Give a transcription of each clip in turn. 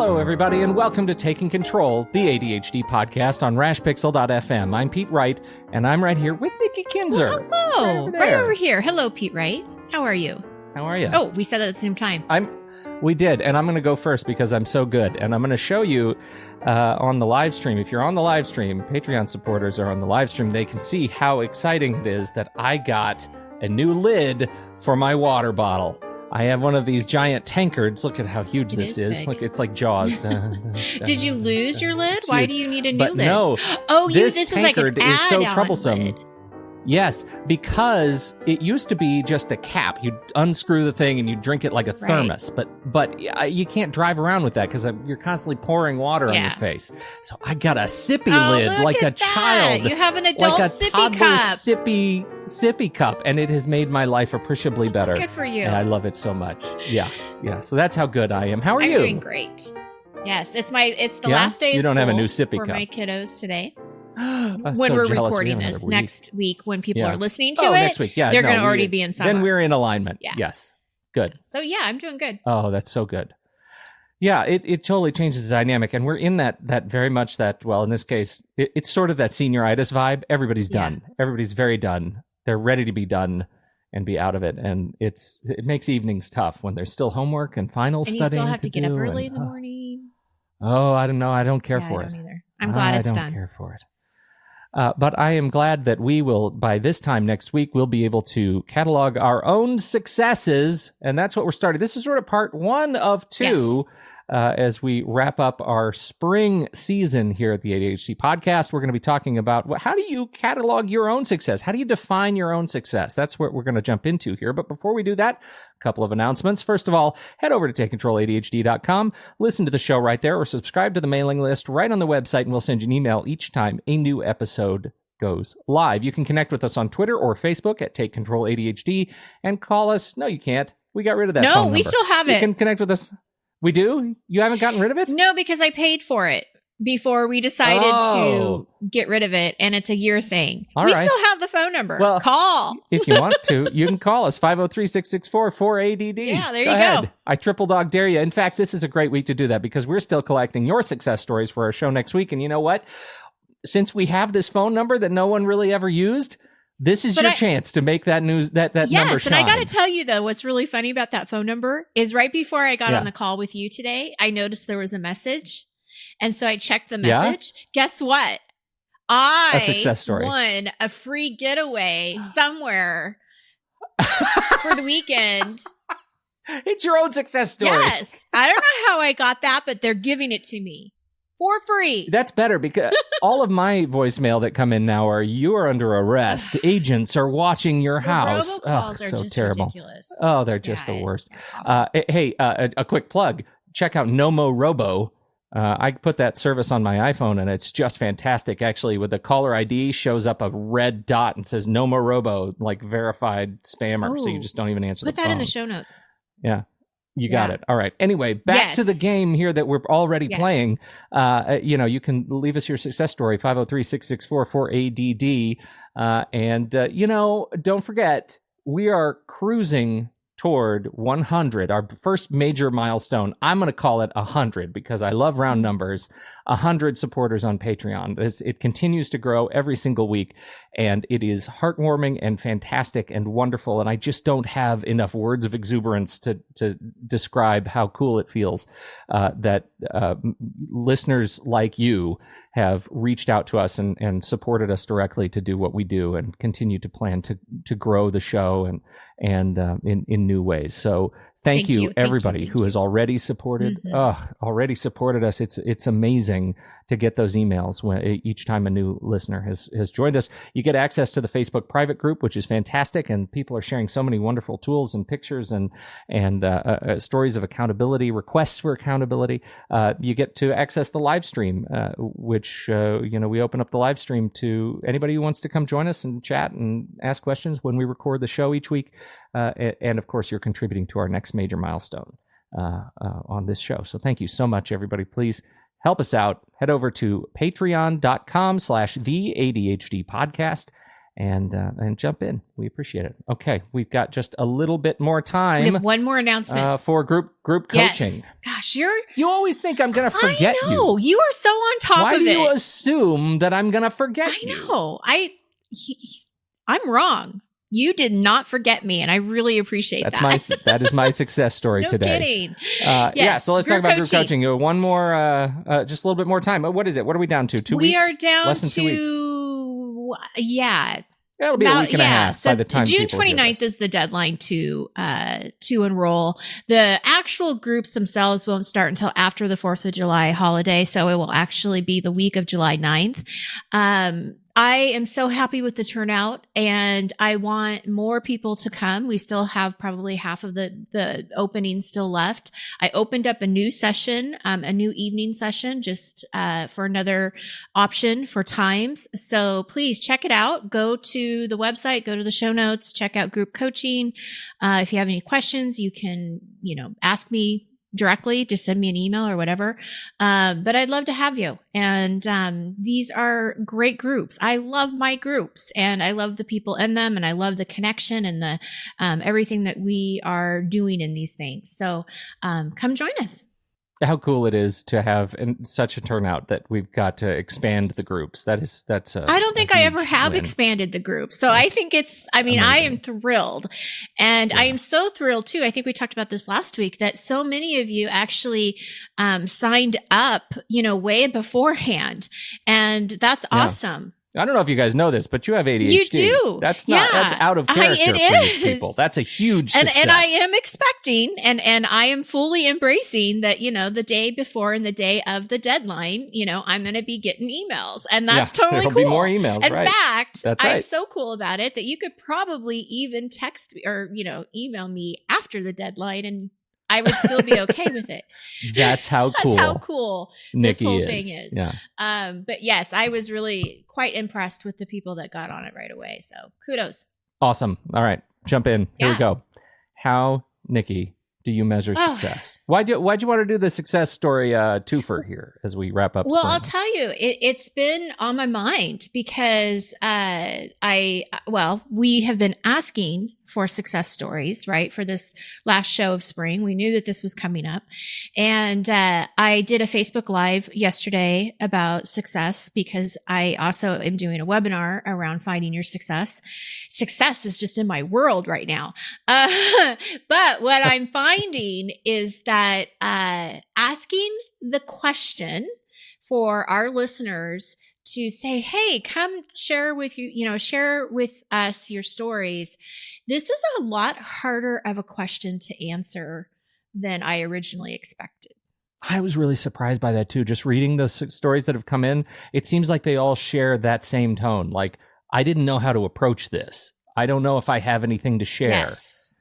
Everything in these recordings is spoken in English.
Hello, everybody, and welcome to Taking Control, the ADHD podcast on rashpixel.fm. I'm Pete Wright, and I'm right here with Nikki Kinzer. Hello, right over here. Hello, Pete Wright. How are you? How are you? Oh, we said that at the same time. We did, and I'm going to go first because I'm so good. And I'm going to show you on the live stream. If you're on the live stream, Patreon supporters are on the live stream, they can see how exciting it is that I got a new lid for my water bottle. I have one of these giant tankards. Look at how huge this is. Look, it's like Jaws. Did you lose your lid? It's Why huge. do you need a new But lid? no, this is like an tankard is so add-on troublesome. lid. Yes, because it used to be just a cap. You'd unscrew the thing and you'd drink it like a thermos. But you can't drive around with that because you're constantly pouring water on your face. So I got a sippy lid like a child. You have an adult like a sippy toddler cup. sippy cup, and it has made my life appreciably better. Good for you. And I love it so much. Yeah. So that's how good I am. How are I'm you? doing great. Yes, it's the last day of You don't have a school new sippy for cup. my kiddos today. I'm When so we're jealous. recording We have this another week. next week, when people are listening to it, it, next week. Yeah, they're going to already be in summer. Then we're in alignment. Yeah. Yes. Good. So yeah, I'm doing good. Oh, that's so good. Yeah, it totally changes the dynamic. And we're in that very much that, well, in this case, it's sort of that senioritis vibe. Everybody's done. Everybody's very done. They're ready to be done and be out of it. And it makes evenings tough when there's still homework and final studying. And you still have to get up early and, in the morning. Oh, I don't know. I don't care for I it. don't either. I'm glad it's done. I don't care for it. But I am glad that we will, by this time next week, we'll be able to catalog our own successes. And that's what we're starting. This is sort of part one of two. As we wrap up our spring season here at the ADHD podcast, we're going to be talking about how do you catalog your own success? How do you define your own success? That's what we're going to jump into here. But before we do that, a couple of announcements. First of all, head over to takecontroladhd.com, listen to the show right there, or subscribe to the mailing list right on the website, and we'll send you an email each time a new episode goes live. You can connect with us on Twitter or Facebook at Take Control ADHD and call us. No, you can't. We got rid of that phone No, number. we still have it. You can connect with us. We do? You haven't gotten rid of it? No, because I paid for it before we decided to get rid of it, and it's a year thing. All we right. still have the phone number. Well, call. If you want to, you can call us, 503-664-4ADD. Yeah, there Go you ahead. go. I triple dog dare you. In fact, this is a great week to do that because we're still collecting your success stories for our show next week. And you know what? Since we have this phone number that no one really ever used, this is your chance to make that news that number shine. Yes, and I got to tell you, though, what's really funny about that phone number is right before I got on the call with you today, I noticed there was a message. And so I checked the message. Guess what? A success story. Won a free getaway somewhere for the weekend. It's your own success story. Yes. I don't know how I got that, but they're giving it to me. For free. That's better because all of my voicemail that come in now are you are under arrest. Agents are watching your house. Oh, so terrible. Ridiculous. Oh, they're just the worst. Hey, a quick plug. Check out Nomo Robo. I put that service on my iPhone and it's just fantastic. Actually, with the caller ID shows up a red dot and says Nomo Robo, like verified spammer. So you just don't even answer the phone. Put that in the show notes. Yeah. You got it. All right. Anyway, back to the game here that we're already playing. You can leave us your success story, 503-664-4ADD. Don't forget, we are cruising toward 100, our first major milestone. I'm going to call it 100 because I love round numbers. 100 supporters on Patreon. It continues to grow every single week, and it is heartwarming and fantastic and wonderful. And I just don't have enough words of exuberance to describe how cool it feels that listeners like you have reached out to us and supported us directly to do what we do and continue to plan to grow the show and in new ways. So thank you everybody who has already supported us. It's amazing to get those emails when each time a new listener has joined us. You get access to the Facebook private group, which is fantastic, and people are sharing so many wonderful tools and pictures and stories of accountability, requests for accountability. You get to access the live stream, which we open up the live stream to anybody who wants to come join us and chat and ask questions when we record the show each week. And of course, you're contributing to our next major milestone on this show. So thank you so much, everybody. Please help us out. Head over to patreon.com/the ADHD podcast and jump in. We appreciate it. Okay, we've got just a little bit more We time have one more announcement. for group coaching. Yes. Gosh, You always think I'm going to forget I know. You are so on top Why of do it. you assume that I'm going to forget I you? know. I'm wrong. You did not forget me, and I really appreciate that. That is my success story no today. kidding. Yeah, so let's talk about group coaching. coaching. One more, just a little bit more time. What is it? What are we down to? 2 weeks? We are down Less than 2 weeks. Yeah. It'll be a week and a half so by the time June people hear 29th this. is the deadline to enroll. The actual groups themselves won't start until after the 4th of July holiday, so it will actually be the week of July 9th. I am so happy with the turnout, and I want more people to come. We still have probably half of the openings still left. I opened up a new session, a new evening session, just for another option for times. So please check it out. Go to the website, go to the show notes, check out group coaching. If you have any questions, you can, ask me directly, just send me an email or whatever. But I'd love to have you. And these are great groups. I love my groups, and I love the people in them, and I love the connection and the everything that we are doing in these things. So come join us. How cool it is to have such a turnout that we've got to expand the groups. That's I don't think I ever have expanded the group. So I think amazing. I am thrilled. And I am so thrilled too. I think we talked about this last week, that so many of you actually signed up, way beforehand. And that's awesome. I don't know if you guys know this, but you have ADHD. You do. That's out of character for you people. That's a huge success. And I am expecting, and I am fully embracing that, the day before and the day of the deadline, I'm going to be getting emails, and that's totally cool. There'll be more emails. In fact, that's I'm so cool about it that you could probably even text me or, email me after the deadline, and I would still be okay with it. That's how cool Nikki this whole is. thing is. Yeah. But yes, I was really quite impressed with the people that got on it right away. So kudos. Awesome. All right, jump in. Here we go. How, Nikki, do you measure success? Why'd you want to do the success story twofer here as we wrap up? Well, I'll tell you, it's been on my mind because we have been asking for success stories, right? For this last show of spring. We knew that this was coming up. And I did a Facebook Live yesterday about success because I also am doing a webinar around finding your success. Success is just in my world right now. But what I'm finding is that asking the question for our listeners to say, hey, come share with us your stories. This is a lot harder of a question to answer than I originally expected. I was really surprised by that too. Just reading the stories that have come in, it seems like they all share that same tone. Like, I didn't know how to approach this. I don't know if I have anything to share. Yes.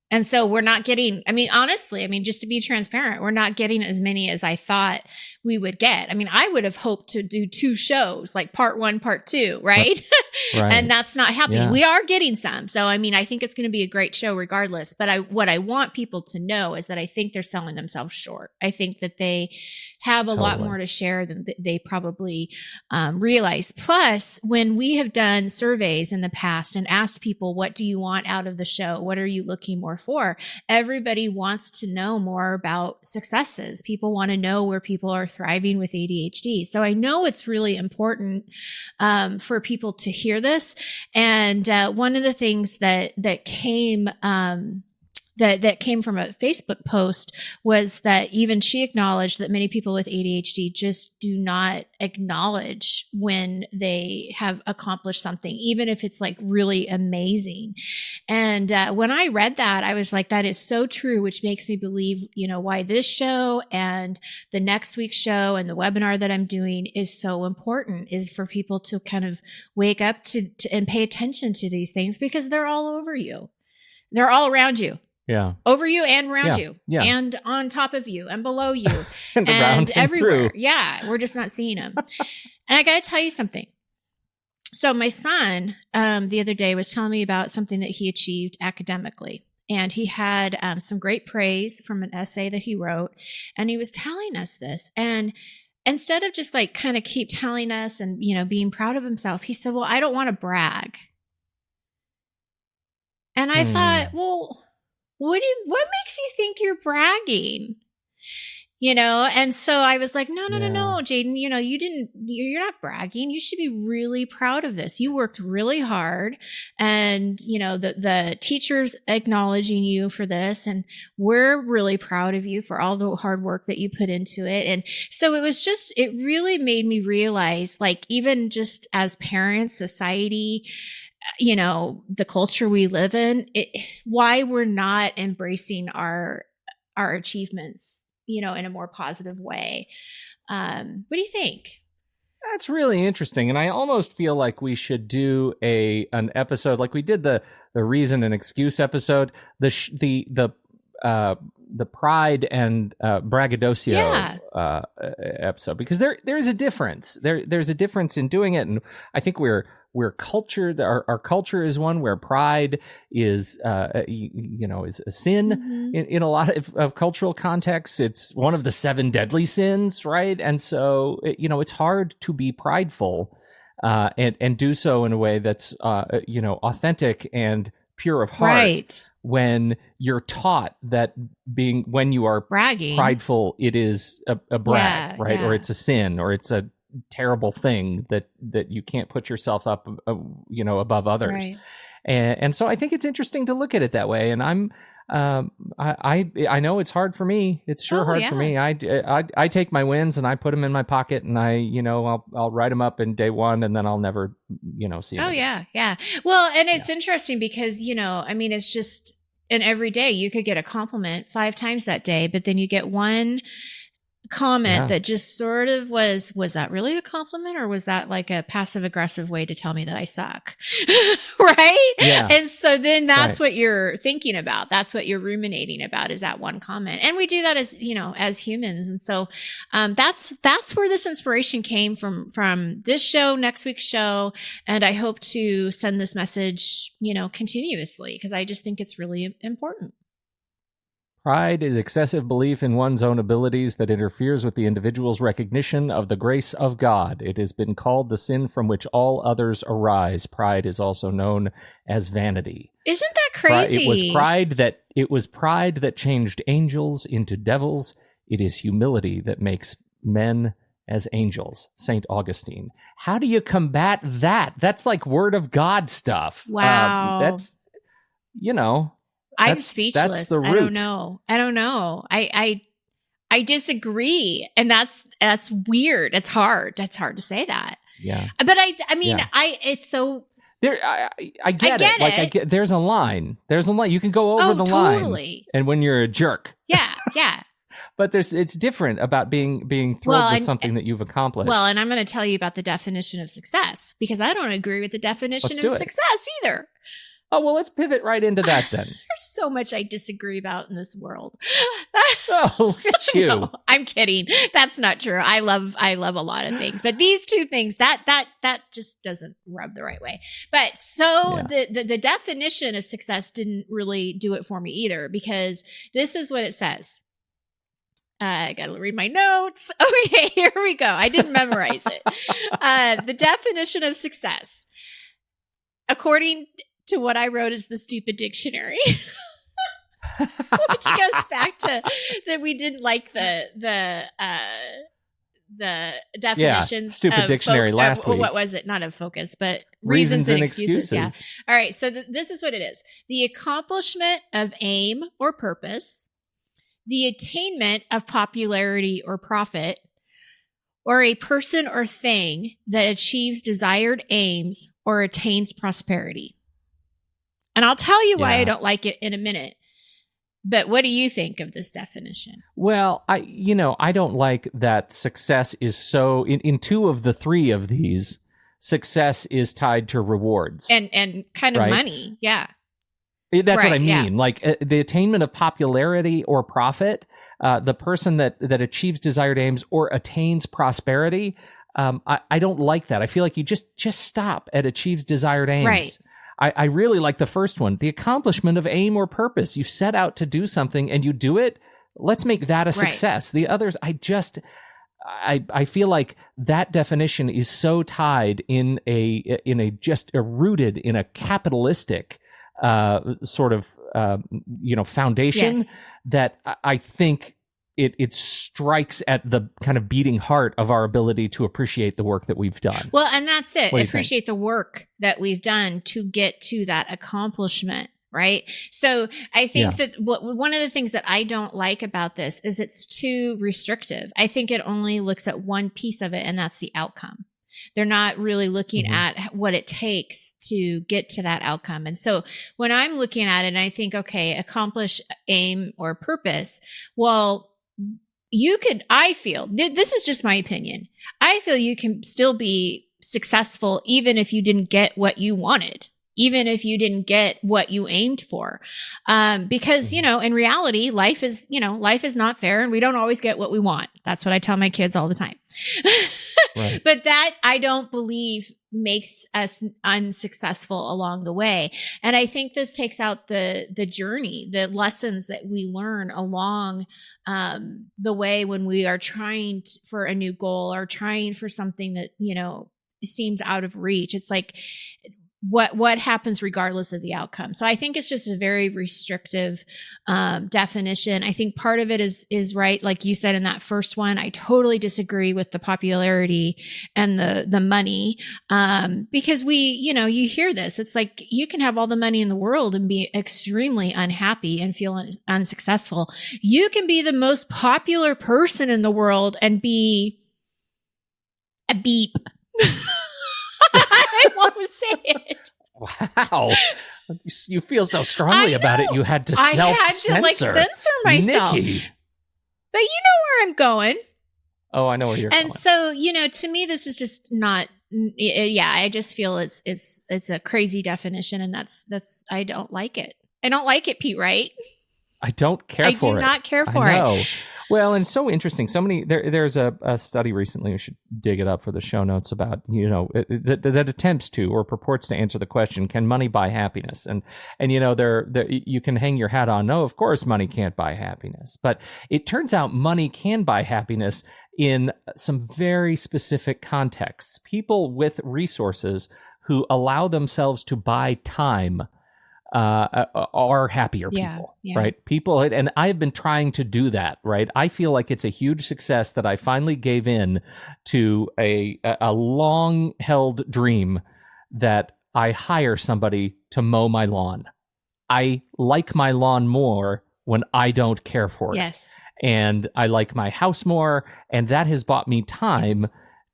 And so we're not getting, honestly, just to be transparent, we're not getting as many as I thought we would get. I would have hoped to do 2 shows, like part 1, part 2, right? Right. And that's not happening. Yeah. We are getting some. So, I think it's going to be a great show regardless. But what I want people to know is that I think they're selling themselves short. I think that they have a lot more to share than they probably realize. Plus, when we have done surveys in the past and asked people, what do you want out of the show? What are you looking more for? Everybody wants to know more about successes. People want to know where people are thriving with ADHD. So I know it's really important for people to hear this. And one of the things that came that came from a Facebook post was that even she acknowledged that many people with ADHD just do not acknowledge when they have accomplished something, even if it's like really amazing. And when I read that, I was like, that is so true, which makes me believe, why this show and the next week's show and the webinar that I'm doing is so important, is for people to kind of wake up to and pay attention to these things, because they're all over you. They're all around you. Yeah. Over you and around you. Yeah. And on top of you and below you and and everywhere. Through. Yeah. We're just not seeing them. And I got to tell you something. So my son, the other day was telling me about something that he achieved academically. And he had some great praise from an essay that he wrote. And he was telling us this. And instead of just like kind of keep telling us and, being proud of himself, he said, well, I don't want to brag. And I thought, well, what makes you think you're bragging? And so I was like, no, Jaden, you're not bragging. You should be really proud of this. You worked really hard, and, the teachers acknowledging you for this. And we're really proud of you for all the hard work that you put into it. And so it really made me realize, like, even just as parents, society, the culture we live in, why we're not embracing our achievements, in a more positive way. What do you think? That's really interesting, and I almost feel like we should do an episode like we did the reason and excuse episode, the pride and braggadocio episode, because there's a difference. There's a difference in doing it, and I think we're cultured. Our culture is one where pride is is a sin in a lot of cultural contexts. It's one of the 7 deadly sins, right? And so it's hard to be prideful and do so in a way that's authentic and pure of heart, right, when you're taught that when you are bragging, prideful, it is a brag, right? Or it's a sin, or it's a terrible thing that you can't put yourself up above others, right. And so I think it's interesting to look at it that way. And I know it's hard for me. It's sure hard for me. I take my wins and I put them in my pocket, and I'll write them up in day one, and then I'll never see them again. Yeah. Well, and it's interesting because it's just, and every day you could get a compliment 5 times that day, but then you get one comment that just sort of was that really a compliment, or was that like a passive aggressive way to tell me that I suck? Right? Yeah. And so then that's what you're thinking about. That's what you're ruminating about, is that one comment. And we do that as humans. And so that's where this inspiration came from this show, next week's show. And I hope to send this message, continuously, because I just think it's really important. Pride is excessive belief in one's own abilities that interferes with the individual's recognition of the grace of God. It has been called the sin from which all others arise. Pride is also known as vanity. Isn't that crazy? It was pride that changed angels into devils. It is humility that makes men as angels. St. Augustine. How do you combat that? That's like word of God stuff. Wow. I'm speechless. That's the root. I don't know. I disagree. And that's weird. It's hard. That's hard to say that. Yeah. But it's so. There, I get it. There's a line. You can go over the line. And when you're a jerk. Yeah. But it's different about being thrilled with something that you've accomplished. Well, and I'm going to tell you about the definition of success, because I don't agree with the definition of success either. Oh, well, let's pivot right into that then. There's so much I disagree about in this world. Oh, look at you. No, I'm kidding. That's not true. I love a lot of things, but these 2 things, that just doesn't rub the right way. But the definition of success didn't really do it for me either, because this is what it says. I got to read my notes. Okay, here we go. I didn't memorize it. The definition of success, according to what I wrote, is the stupid dictionary, which goes back to that we didn't like the definitions. Stupid dictionary last week. What was it? Not of focus, but reasons and excuses. Yeah. All right. So this is what it is: the accomplishment of aim or purpose, the attainment of popularity or profit, or a person or thing that achieves desired aims or attains prosperity. And I'll tell you why I don't like it in a minute. But what do you think of this definition? Well, I don't like that success is so in 2 of the 3 of these, success is tied to rewards and kind of money. Yeah. That's what I mean. Yeah. Like the attainment of popularity or profit, the person that achieves desired aims or attains prosperity. I don't like that. I feel like you just stop at achieves desired aims. Right. I really like the first one, the accomplishment of aim or purpose. You set out to do something and you do it. Let's make that a success. Right. The others, I feel like that definition is so tied rooted in a capitalistic sort of, foundation Yes. that I think it strikes at the kind of beating heart of our ability to appreciate the work that we've done. Well, and that's it. What do you Appreciate the work that we've done to get to that accomplishment. Right. So I think that one of the things that I don't like about this is it's too restrictive. I think it only looks at one piece of it, and that's the outcome. They're not really looking at what it takes to get to that outcome. And so when I'm looking at it and I think, okay, accomplish, aim, or purpose, well, I feel, this is just my opinion. I feel you can still be successful even if you didn't get what you wanted, even if you didn't get what you aimed for. Because, in reality, life is not fair and we don't always get what we want. That's what I tell my kids all the time. Right. But that I don't believe makes us unsuccessful along the way. And I think this takes out the journey, the lessons that we learn along the way when we are trying for a new goal or trying for something that, seems out of reach. It's like, what happens regardless of the outcome. So I think it's just a very restrictive definition. I think part of it is right, like you said in that first one. I totally disagree with the popularity and the money, because you hear this. It's like you can have all the money in the world and be extremely unhappy and feel unsuccessful. You can be the most popular person in the world and be a beep. I won't say it. Wow. You feel so strongly about it. You had to self-censor. I had to censor myself. Nikki. But you know where I'm going. Oh, I know where you're going. And so, to me, this is just not, I just feel it's a crazy definition, and that's I don't like it. I don't like it, Pete, right? I don't care for it. I do not care for it. Well, and so interesting. So many. There's a study recently. We should dig it up for the show notes about that attempts to or purports to answer the question: can money buy happiness? And there you can hang your hat on. No, of course, money can't buy happiness. But it turns out money can buy happiness in some very specific contexts. People with resources who allow themselves to buy time are happier people, right? People, and I've been trying to do that, right? I feel like it's a huge success that I finally gave in to a long held dream that I hire somebody to mow my lawn. I like my lawn more when I don't care for it. Yes. And I like my house more, and that has bought me time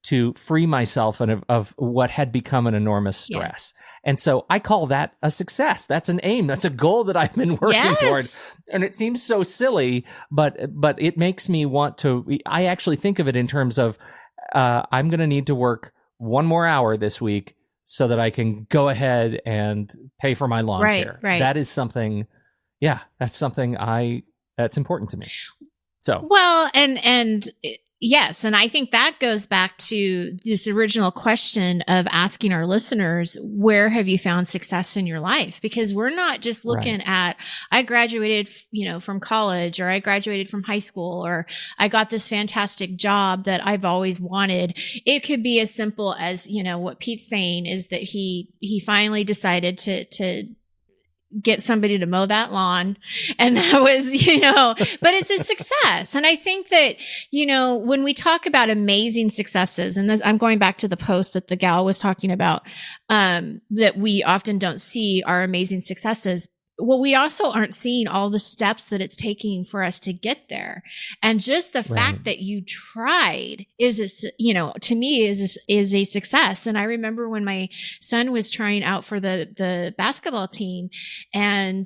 to free myself of what had become an enormous stress. Yes. And so I call that a success. That's an aim. That's a goal that I've been working toward. And it seems so silly, but it makes me want to, I actually think of it in terms of, I'm going to need to work one more hour this week so that I can go ahead and pay for my lawn care. Right. That is something, that's important to me. So, well, and yes. And I think that goes back to this original question of asking our listeners, where have you found success in your life? Because we're not just looking at, I graduated, from college, or I graduated from high school, or I got this fantastic job that I've always wanted. It could be as simple as, what Pete's saying is that he finally decided to get somebody to mow that lawn. And that was, but it's a success. And I think that, when we talk about amazing successes, and this, I'm going back to the post that the gal was talking about, that we often don't see our amazing successes. Well, we also aren't seeing all the steps that it's taking for us to get there. And just the fact that you tried to me is a success. And I remember when my son was trying out for the basketball team, and,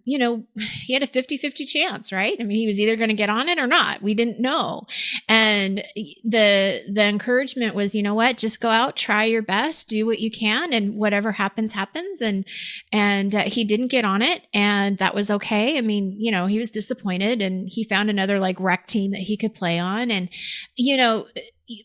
he had a 50-50 chance, right? I mean, he was either going to get on it or not. We didn't know. And the encouragement was, just go out, try your best, do what you can, and whatever happens, happens. And he didn't get on it. And that was okay. I mean, he was disappointed, and he found another rec team that he could play on. And,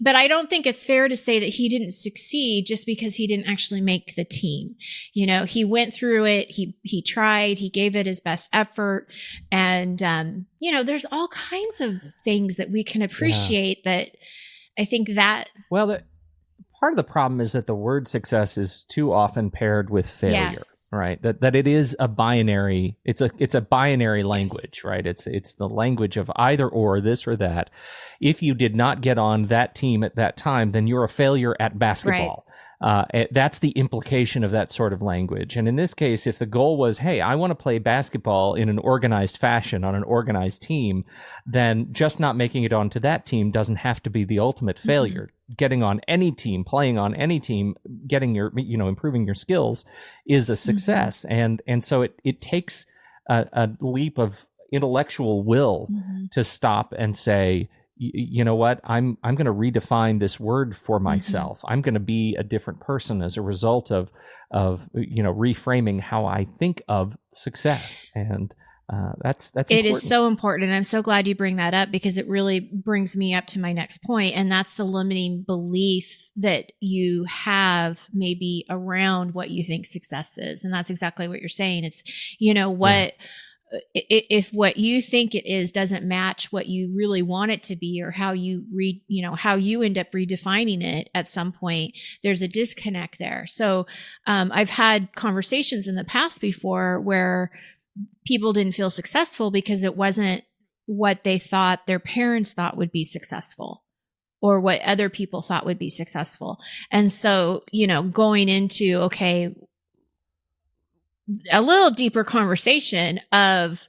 but I don't think it's fair to say that he didn't succeed just because he didn't actually make the team. He went through it. He tried, he gave it his best effort. And, there's all kinds of things that we can appreciate that I think that. Well, part of the problem is that the word success is too often paired with failure, Yes. right? That it is a binary. It's a binary language, right? It's the language of either or, this or that. If you did not get on that team at that time, then you're a failure at basketball. That's the implication of that sort of language. And in this case, if the goal was, hey, I want to play basketball in an organized fashion on an organized team, then just not making it onto that team doesn't have to be the ultimate failure. Mm-hmm. Getting on any team, playing on any team, getting your, improving your skills is a success. Mm-hmm. And so it takes a leap of intellectual will mm-hmm. to stop and say, you know what, I'm going to redefine this word for myself. Mm-hmm. I'm going to be a different person as a result of reframing how I think of success. And that's important. It is so important. And I'm so glad you bring that up, because it really brings me up to my next point. And that's the limiting belief that you have maybe around what you think success is. And that's exactly what you're saying. It's, if what you think it is doesn't match what you really want it to be, or how you how you end up redefining it at some point, there's a disconnect there. So I've had conversations in the past before where people didn't feel successful because it wasn't what they thought their parents thought would be successful, or what other people thought would be successful. And so, going into, okay, a little deeper conversation of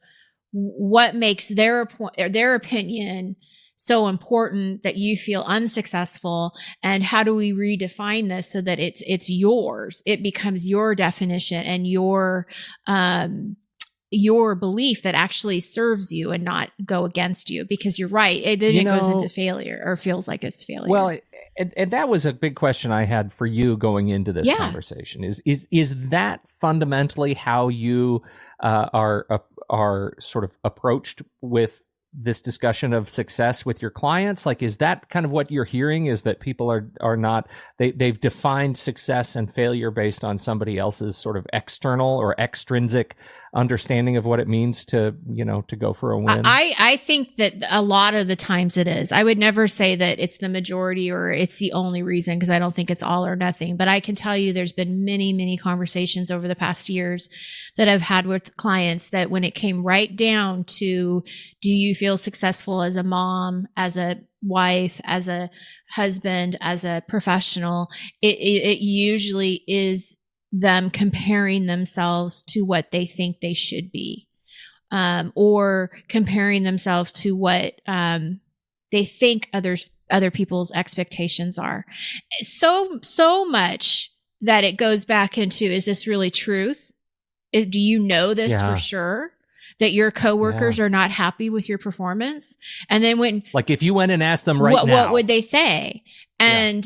what makes their opinion so important that you feel unsuccessful, and how do we redefine this so that it's yours, it becomes your definition and your belief that actually serves you and not go against you, because you're right. Then it goes into failure, or feels like it's failure. Well, and that was a big question I had for you going into this conversation. Is that fundamentally how you are sort of approached with this discussion of success with your clients? Like, is that kind of what you're hearing, is that people are not, they've defined success and failure based on somebody else's sort of external or extrinsic understanding of what it means to go for a win? I think that a lot of the times it is. I would never say that it's the majority or it's the only reason, because I don't think it's all or nothing. But I can tell you there's been many, many conversations over the past years that I've had with clients that when it came right down to, do you feel successful as a mom, as a wife, as a husband, as a professional, it usually is them comparing themselves to what they think they should be, or comparing themselves to what they think other people's expectations are. So much that it goes back into, is this really truth? Do you know this for sure? That your coworkers are not happy with your performance? And then like, if you went and asked them now, what would they say? And,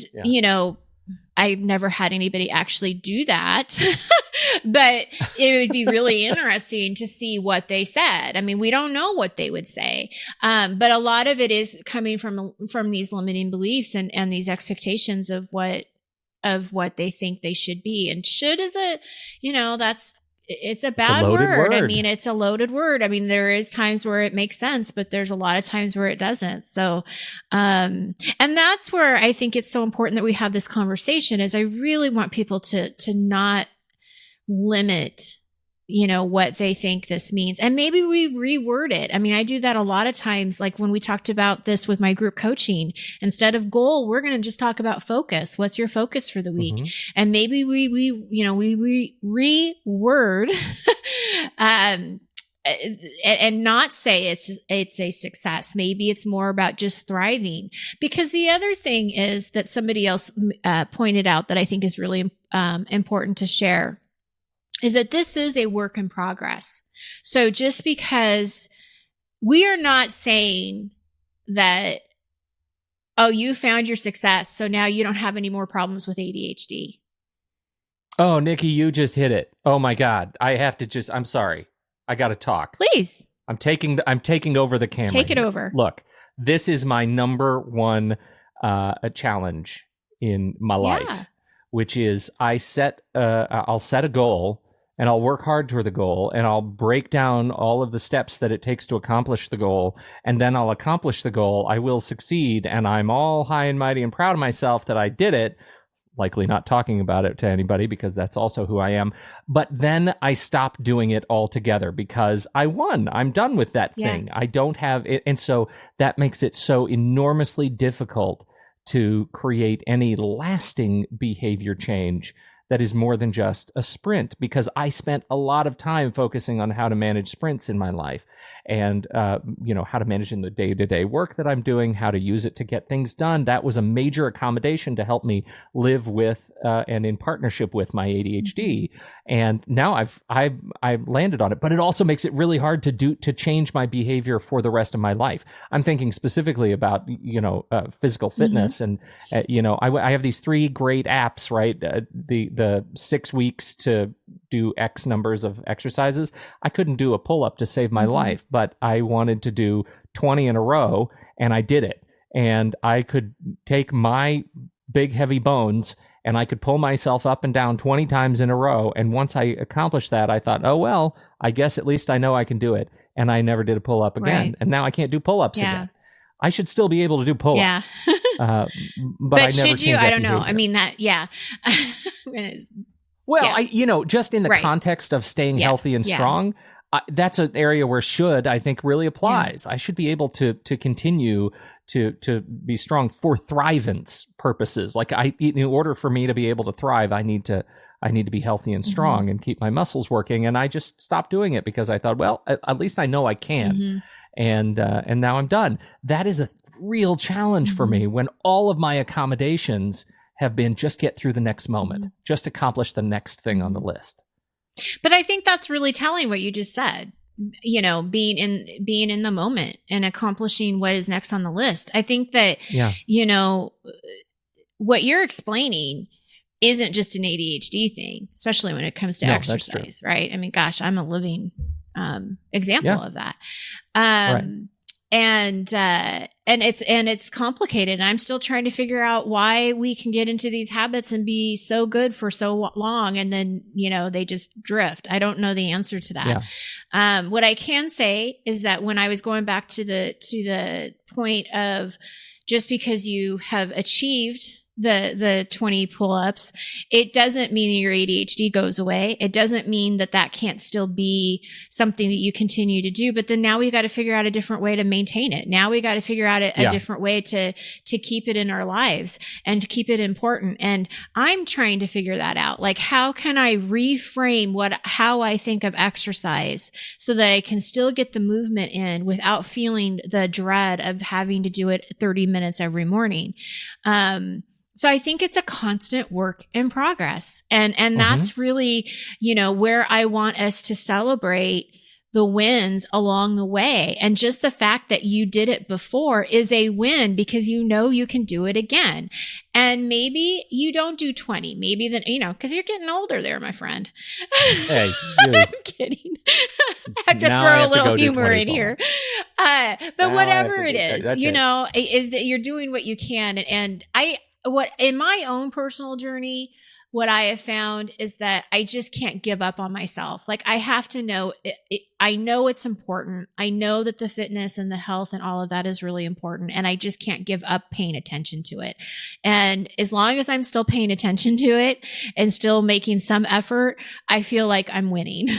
I've never had anybody actually do that, but it would be really interesting to see what they said. I mean, we don't know what they would say. But a lot of it is coming from these limiting beliefs and these expectations of what they think they should be. And should is it's a bad word. I mean, it's a loaded word. I mean, there is times where it makes sense, but there's a lot of times where it doesn't. So, and that's where I think it's so important that we have this conversation, is I really want people to not limit, what they think this means. And maybe we reword it. I mean, I do that a lot of times. Like when we talked about this with my group coaching, instead of goal, we're going to just talk about focus. What's your focus for the week? Mm-hmm. And maybe we reword, and not say it's a success. Maybe it's more about just thriving. Because the other thing is that somebody else pointed out that I think is really important to share, is that this is a work in progress. So just because we are not saying that, oh, you found your success, so now you don't have any more problems with ADHD. Oh, Nikki, you just hit it. Oh my God. I'm sorry. I got to talk. Please. I'm taking over the camera. Take it over. Look, this is my number one challenge in my life, which is I'll set a goal, and I'll work hard toward the goal, and I'll break down all of the steps that it takes to accomplish the goal, and then I'll accomplish the goal. I will succeed, and I'm all high and mighty and proud of myself that I did it. likely not talking about it to anybody because that's also who I am. But then I stopped doing it altogether because I won. I'm done with that thing. I don't have it. And so that makes it so enormously difficult to create any lasting behavior change that is more than just a sprint, because I spent a lot of time focusing on how to manage sprints in my life and, how to manage in the day-to-day work that I'm doing, how to use it to get things done. That was a major accommodation to help me live with and in partnership with my ADHD. And now I've landed on it, but it also makes it really hard to change my behavior for the rest of my life. I'm thinking specifically about, physical fitness. And, I have these 3 great apps, right? The 6 weeks to do X numbers of exercises. I couldn't do a pull-up to save my life, but I wanted to do 20 in a row, and I did it. And I could take my big, heavy bones, and I could pull myself up and down 20 times in a row. And once I accomplished that, I thought, oh, well, I guess at least I know I can do it. And I never did a pull-up again. Right. And now I can't do pull-ups again. I should still be able to do pull-ups. Yeah. But I never should you? I don't behavior. know. I mean, that, Well, just in the context of staying healthy and strong, that's an area where should, I think, really applies. I should be able to continue to be strong for thrivance purposes. Like in order for me to be able to thrive, I need to be healthy and strong and keep my muscles working. And I just stopped doing it because I thought, well, at least I know I can. And now I'm done. That is a real challenge for me when all of my accommodations have been just get through the next moment, just accomplish the next thing on the list. But I think that's really telling what you just said, being in the moment and accomplishing what is next on the list. I think that, what you're explaining isn't just an ADHD thing, especially when it comes to exercise, right? I mean, gosh, I'm a living example of that. Right. And it's complicated. And I'm still trying to figure out why we can get into these habits and be so good for so long. And then, they just drift. I don't know the answer to that. Yeah. What I can say is that when I was going back to the point of just because you have achieved the 20 pull-ups, it doesn't mean that your ADHD goes away. It doesn't mean that can't still be something that you continue to do. But then now we got to figure out a different way to maintain it. Now we got to figure out a different way to keep it in our lives and to keep it important. And I'm trying to figure that out. Like, how can I reframe how I think of exercise so that I can still get the movement in without feeling the dread of having to do it 30 minutes every morning? So I think it's a constant work in progress. And that's really, where I want us to celebrate the wins along the way. And just the fact that you did it before is a win because you can do it again. And maybe you don't do 20, maybe then, because you're getting older there, my friend. Hey, I'm kidding. I have to throw a little humor in here. But whatever it is, is that you're doing what you can. And what in my own personal journey, what I have found is that I just can't give up on myself. Like, I have to know I know it's important. I know that the fitness and the health and all of that is really important. And I just can't give up paying attention to it. And as long as I'm still paying attention to it and still making some effort, I feel like I'm winning,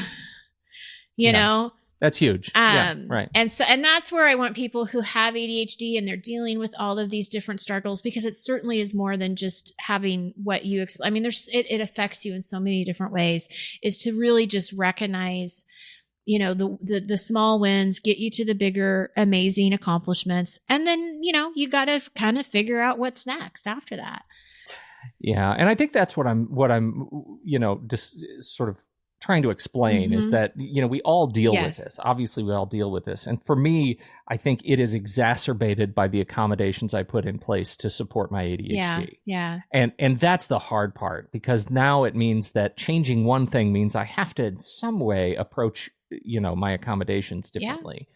you know? That's huge. Right. And that's where I want people who have ADHD and they're dealing with all of these different struggles, because it certainly is more than just having what you explain. I mean, it affects you in so many different ways, is to really just recognize, the small wins, get you to the bigger, amazing accomplishments. And then, you got to kind of figure out what's next after that. Yeah. And I think that's what I'm, just sort of trying to explain is that, we all deal with this. Obviously, we all deal with this. And for me, I think it is exacerbated by the accommodations I put in place to support my ADHD. Yeah. And that's the hard part, because now it means that changing one thing means I have to in some way approach, my accommodations differently.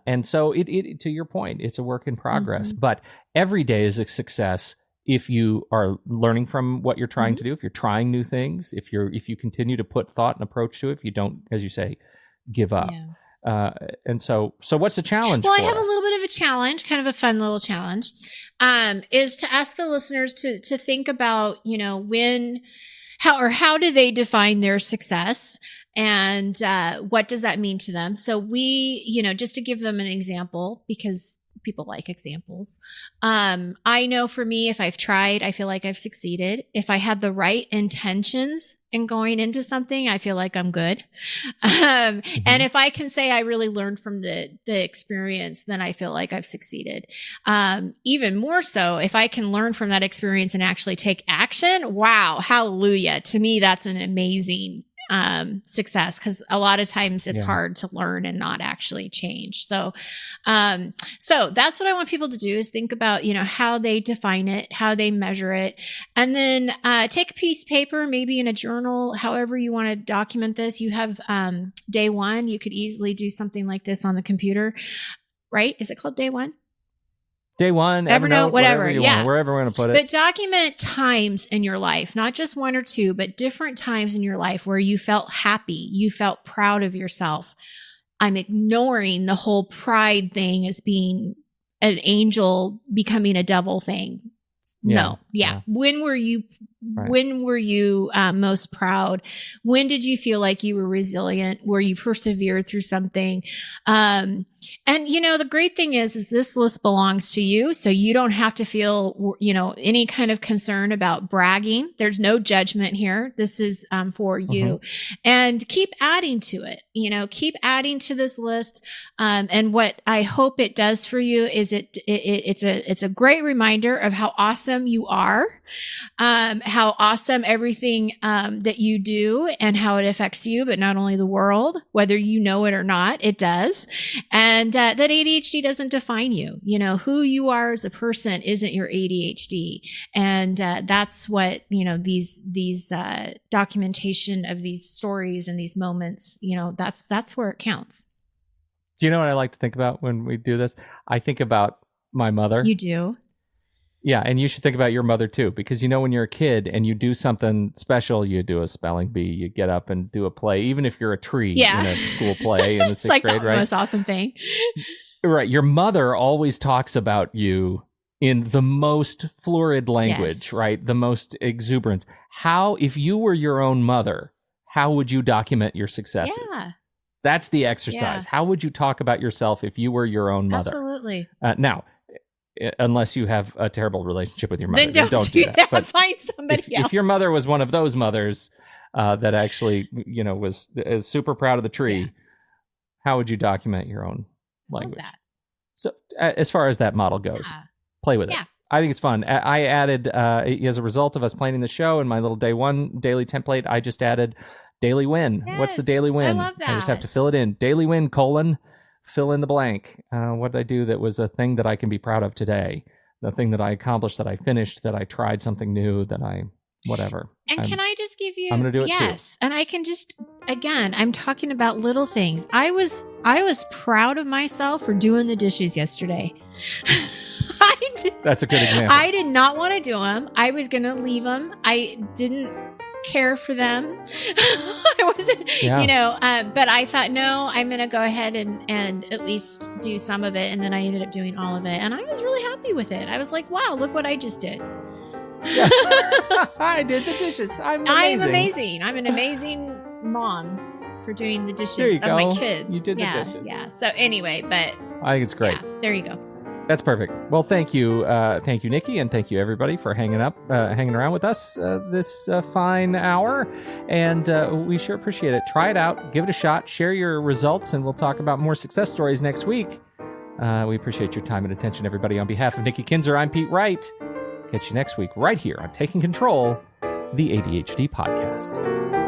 And so it to your point, it's a work in progress, but every day is a success if you are learning from what you're trying to do, if you're trying new things, if you continue to put thought and approach to it, if you don't, as you say, give up. And so what's the challenge? Well, I for have us? a little bit of a challenge, kind of a fun little challenge, is to ask the listeners to think about, how do they define their success, and what does that mean to them? So we, just to give them an example, because people like examples. I know for me, if I've tried, I feel like I've succeeded. If I had the right intentions in going into something, I feel like I'm good. And if I can say I really learned from the experience, then I feel like I've succeeded. Even more so, if I can learn from that experience and actually take action, wow, hallelujah. To me, that's an amazing success, because a lot of times it's hard to learn and not actually change. So that's what I want people to do, is think about, how they define it, how they measure it, and then take a piece of paper, maybe in a journal, however you want to document this. You have day one. You could easily do something like this on the computer, right? Is it called day one? Day one, Evernote, whatever you want, wherever we're going to put it. But document times in your life, not just one or two, but different times in your life where you felt happy, you felt proud of yourself. I'm ignoring the whole pride thing as being an angel becoming a devil thing. No. Yeah. When were you most proud? When did you feel like you were resilient? Were you persevered through something? And the great thing is this list belongs to you. So you don't have to feel, any kind of concern about bragging. There's no judgment here. This is for you. And keep adding to it, keep adding to this list. And what I hope it does for you is it's a great reminder of how awesome you are, how awesome everything that you do and how it affects you, but not only the world, whether you know it or not, it does. And that ADHD doesn't define you. Who you are as a person isn't your ADHD. And that's what, these documentation of these stories and these moments, that's where it counts. Do you know what I like to think about when we do this? I think about my mother. You do? Yeah, and you should think about your mother too, because when you're a kid and you do something special, you do a spelling bee, you get up and do a play, even if you're a tree in a school play in the sixth grade, right? It's the most awesome thing. Right. Your mother always talks about you in the most florid language, right? The most exuberance. If you were your own mother, how would you document your successes? Yeah. That's the exercise. Yeah. How would you talk about yourself if you were your own mother? Absolutely. Now, unless you have a terrible relationship with your mother, then don't do that. But find somebody else. If your mother was one of those mothers that actually, was super proud of the tree, how would you document your own language? So as far as that model goes, play with it. I think it's fun. I added, as a result of us planning the show and my little day one daily template, I just added daily win. Yes, what's the daily win? I love that. I just have to fill it in. Daily win, fill in the blank. What did I do that was a thing that I can be proud of today? The thing that I accomplished, that I finished, that I tried something new, that I, whatever. And can I just give you? I'm going to do it too. Yes. And I can just, again, I'm talking about little things. I was proud of myself for doing the dishes yesterday. That's a good example. I did not want to do them. I was going to leave them. I didn't care for them. I wasn't, but I thought, no, I'm going to go ahead and at least do some of it. And then I ended up doing all of it. And I was really happy with it. I was like, wow, look what I just did. I did the dishes. I'm amazing. I'm an amazing mom for doing the dishes of my kids. You did the dishes. Yeah. So anyway, but I think it's great. Yeah, there you go. That's perfect. Well, thank you, Nikki, and thank you everybody for hanging around with us this fine hour, and we sure appreciate it. Try it out, give it a shot, share your results, and we'll talk about more success stories next week. We appreciate your time and attention, everybody. On behalf of Nikki Kinzer, I'm Pete Wright. Catch you next week right here on Taking Control, the ADHD podcast.